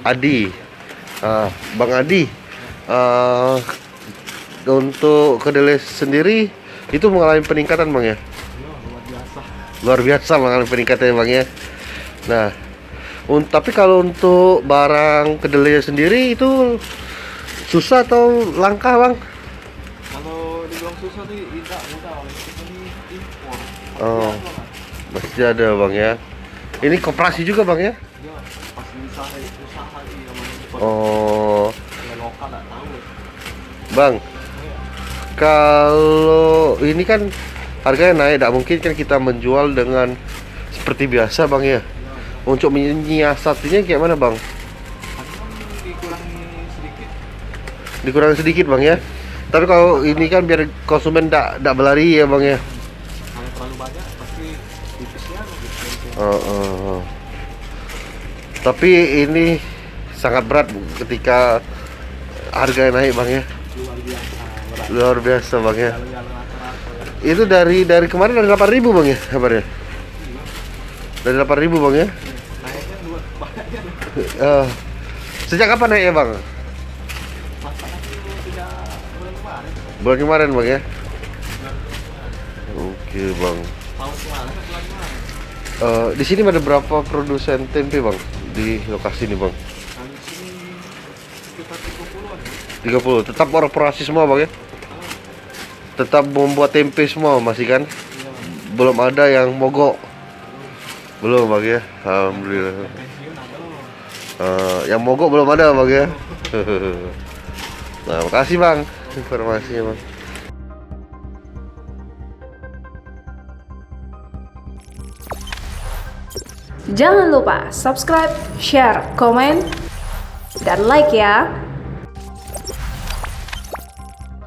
Adi. Bang Adi, eh, untuk kedelai sendiri itu mengalami peningkatan bang ya? Luar biasa. Luar biasa mengalami peningkatan bang ya. Nah, tapi kalau untuk barang kedelai sendiri itu susah atau langka bang? Kalau dibilang susah sih tidak mudah, kita ini impor. Oh, masih ada bang ya. Ini koperasi juga bang ya? Ya, pasti usaha sih namanya. Oh, Ya lokal nggak tahu. bang, kalau ini kan harganya naik, tidak mungkin kan kita menjual dengan seperti biasa bang ya. Untuk menyiasatinya kayak mana bang? Dikurangi sedikit. Dikurangi sedikit bang ya. Tapi kalau ini kan biar konsumen tidak berlari ya bang ya. Kalau terlalu banyak pasti tipisnya gitu. Oh. Tapi ini sangat berat ketika harga naik bang ya. Luar biasa. Berat. Luar biasa bang ya. Jalan rata-rata ya. Itu dari kemarin dari 8.000 bang ya kabarnya. Dari 8.000 bang ya. Naiknya dua banyaknya. Sejak kapan naik ya bang? Masalah itu tidak bulan kemarin. Bulan kemarin bang ya. Oke bang. Tahun kemarin kan bulan kemarin. Di sini ada berapa produsen tempe bang di lokasi ini bang? Kami di sini sekitar 30-an ya. 30. Tetap operasi semua bang ya? Tetap membuat tempe semua masih kan? Iya. Belum ada yang mogok? Belum bang ya? Alhamdulillah. Pensiun ada. Yang mogok belum ada bang ya? Nah, makasih bang informasinya bang. Jangan lupa subscribe, share, komen, dan like ya.